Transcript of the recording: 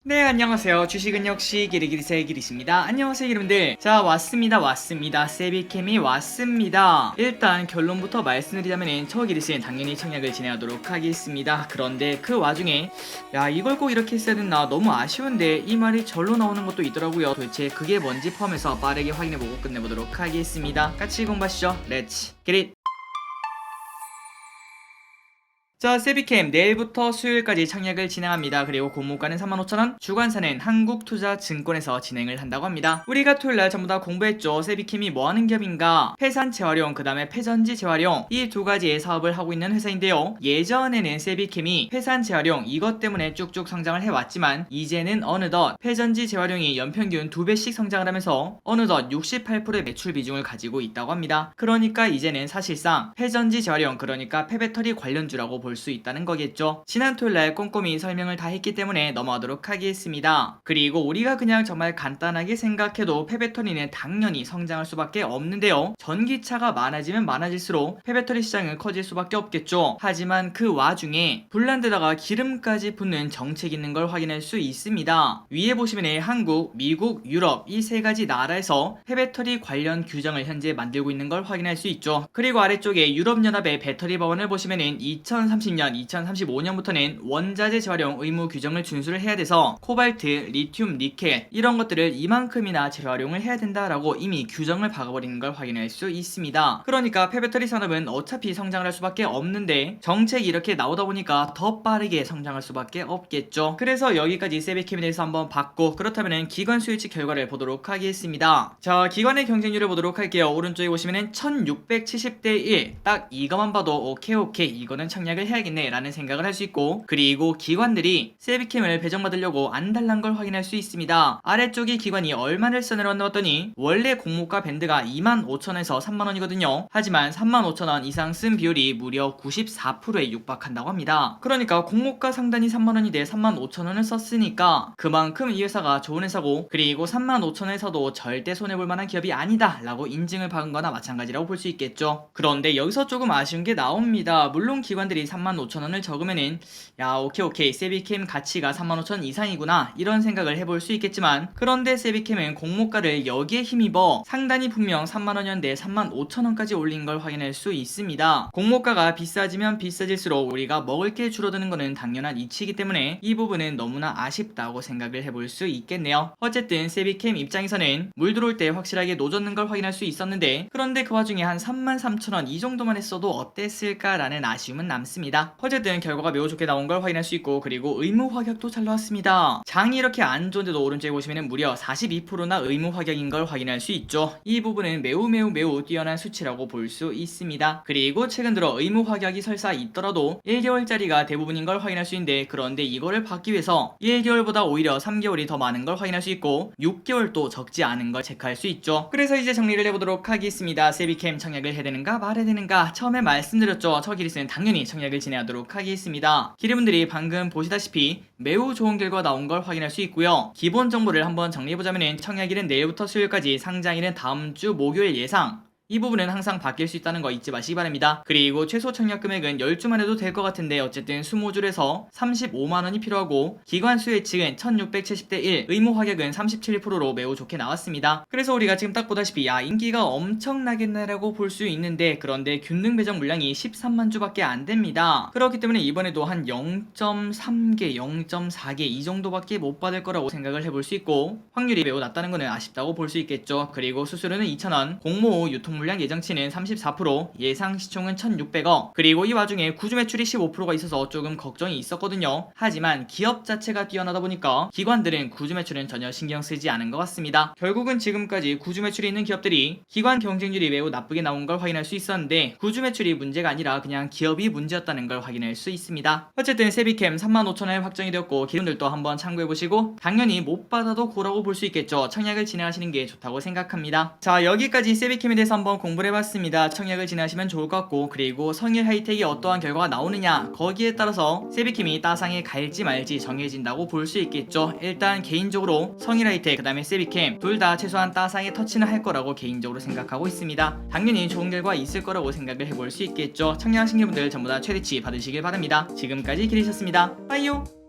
네, 안녕하세요. 주식은 역시 기리기리세 기리십니다. 안녕하세요, 여러분들. 자, 왔습니다. 세비캠이 왔습니다. 일단 결론부터 말씀드리자면 저 기리스는 당연히 청약을 진행하도록 하겠습니다. 그런데 그 와중에 야, 이걸 꼭 이렇게 했어야 됐나 너무 아쉬운데 이 말이 절로 나오는 것도 있더라고요. 도대체 그게 뭔지 포함해서 빠르게 확인해보고 끝내보도록 하겠습니다. 같이 공부하시죠. 렛츠 기릿. 자, 세비캠 내일부터 수요일까지 청약을 진행합니다. 그리고 공모가는 35,000원, 주관사는 한국투자증권에서 진행을 한다고 합니다. 우리가 토요일날 전부 다 공부했죠. 세비캠이 뭐하는 기업인가? 폐산 재활용, 그 다음에 폐전지 재활용, 이 두 가지의 사업을 하고 있는 회사인데요. 예전에는 세비캠이 폐산 재활용 이것 때문에 쭉쭉 성장을 해왔지만 이제는 어느덧 폐전지 재활용이 연평균 2배씩 성장을 하면서 어느덧 68%의 매출 비중을 가지고 있다고 합니다. 그러니까 이제는 사실상 폐전지 재활용, 그러니까 폐배터리 관련주라고 볼 수 있다는 거겠죠. 지난 토요일날 꼼꼼히 설명을 다 했기 때문에 넘어가도록 하겠습니다. 그리고 우리가 그냥 정말 간단하게 생각해도 폐배터리는 당연히 성장할 수밖에 없는데요. 전기차가 많아지면 많아질수록 폐배터리 시장은 커질 수밖에 없겠죠. 하지만 그 와중에 불난데다가 기름까지 붓는 정책이 있는 걸 확인할 수 있습니다. 위에 보시면 한국, 미국, 유럽 이 세 가지 나라에서 폐배터리 관련 규정을 현재 만들고 있는 걸 확인할 수 있죠. 그리고 아래쪽에 유럽연합의 배터리 법안을 보시면은 2030년, 2035년부터는 원자재 재활용 의무 규정을 준수를 해야 돼서 코발트, 리튬, 니켈 이런 것들을 이만큼이나 재활용을 해야 된다라고 이미 규정을 박아버리는 걸 확인할 수 있습니다. 그러니까 폐배터리 산업은 어차피 성장을 할 수밖에 없는데 정책이 이렇게 나오다 보니까 더 빠르게 성장할 수밖에 없겠죠. 그래서 여기까지 세비캠에 대해서 한번 봤고, 그렇다면 기관 수요치 결과를 보도록 하겠습니다. 자, 기관의 경쟁률을 보도록 할게요. 오른쪽에 보시면은 1670대 1, 딱 이거만 봐도 오케이 이거는 청약을 해야겠네 라는 생각을 할 수 있고, 그리고 기관들이 세비캠을 배정받으려고 안달난 걸 확인할 수 있습니다. 아래쪽이 기관이 얼마를 써내려왔더니 원래 공모가 밴드가 25,000원에서 30,000원이거든요. 하지만 35,000원 이상 쓴 비율이 무려 94%에 육박한다고 합니다. 그러니까 공모가 상단이 30,000원이 돼 35,000원을 썼으니까 그만큼 이 회사가 좋은 회사고, 그리고 35,000원에서도 절대 손해볼 만한 기업이 아니다 라고 인증을 받은 거나 마찬가지라고 볼 수 있겠죠. 그런데 여기서 조금 아쉬운 게 나옵니다. 물론 기관들이 35,000원을 적으면은 야, 오케이 세비캠 가치가 35,000원 이상이구나 이런 생각을 해볼 수 있겠지만, 그런데 세비캠은 공모가를 여기에 힘입어 상단이 분명 30,000원이었는데 35,000원까지 올린 걸 확인할 수 있습니다. 공모가가 비싸지면 비싸질수록 우리가 먹을 게 줄어드는 거는 당연한 이치이기 때문에 이 부분은 너무나 아쉽다고 생각을 해볼 수 있겠네요. 어쨌든 세비캠 입장에서는 물 들어올 때 확실하게 노젓는 걸 확인할 수 있었는데, 그런데 그 와중에 한 33,000원 이 정도만 했어도 어땠을까라는 아쉬움은 남습니다. 어쨌든 결과가 매우 좋게 나온 걸 확인할 수 있고, 그리고 의무 확약도 잘 나왔습니다. 장이 이렇게 안 좋은데도 오른쪽에 보시면 무려 42%나 의무 확약인 걸 확인할 수 있죠. 이 부분은 매우 뛰어난 수치라고 볼 수 있습니다. 그리고 최근 들어 의무 확약이 설사 있더라도 1개월짜리가 대부분인 걸 확인할 수 있는데, 그런데 이거를 받기 위해서 1개월보다 오히려 3개월이 더 많은 걸 확인할 수 있고 6개월도 적지 않은 걸 체크할 수 있죠. 그래서 이제 정리를 해보도록 하겠습니다. 세비캠 청약을 해야 되는가 말아야 되는가, 처음에 말씀드렸죠. 저 기리스는 당연히 청약을 진행하도록 하겠습니다. 기리분들이 방금 보시다시피 매우 좋은 결과 나온 걸 확인할 수 있고요. 기본 정보를 한번 정리해보자면 청약일은 내일부터 수요일까지, 상장일은 다음 주 목요일 예상. 이 부분은 항상 바뀔 수 있다는 거 잊지 마시기 바랍니다. 그리고 최소 청약 금액은 10주만 해도 될 것 같은데 어쨌든 20주에서 35만원이 필요하고, 기관 수요 예측은 1670대 1, 의무 확약은 37%로 매우 좋게 나왔습니다. 그래서 우리가 지금 딱 보다시피 야, 인기가 엄청나겠네라고 볼 수 있는데, 그런데 균등 배정 물량이 13만 주밖에 안 됩니다. 그렇기 때문에 이번에도 한 0.3개, 0.4개 이 정도밖에 못 받을 거라고 생각을 해볼 수 있고, 확률이 매우 낮다는 거는 아쉽다고 볼 수 있겠죠. 그리고 수수료는 2,000원, 공모 유통 물량 예정치는 34%, 예상 시총은 1,600억. 그리고 이 와중에 구주 매출이 15%가 있어서 조금 걱정이 있었거든요. 하지만 기업 자체가 뛰어나다 보니까 기관들은 구주 매출은 전혀 신경 쓰지 않은 것 같습니다. 결국은 지금까지 구주 매출이 있는 기업들이 기관 경쟁률이 매우 나쁘게 나온 걸 확인할 수 있었는데, 구주 매출이 문제가 아니라 그냥 기업이 문제였다는 걸 확인할 수 있습니다. 어쨌든 세비캠 35,000원에 확정이 되었고, 기분들도 한번 참고해보시고 당연히 못 받아도 고라고 볼 수 있겠죠. 청약을 진행하시는 게 좋다고 생각합니다. 자, 여기까지 세비캠에 대해서 한번 공부를 해봤습니다. 청약을 진행하시면 좋을 것 같고, 그리고 성일 하이텍이 어떠한 결과가 나오느냐 거기에 따라서 세비캠이 따상에 갈지 말지 정해진다고 볼 수 있겠죠. 일단 개인적으로 성일 하이텍 그 다음에 세비캠 둘 다 최소한 따상에 터치는 할 거라고 개인적으로 생각하고 있습니다. 당연히 좋은 결과 있을 거라고 생각을 해볼 수 있겠죠. 청약하신 분들 전부 다 최대치 받으시길 바랍니다. 지금까지 기리셨습니다. 빠이요.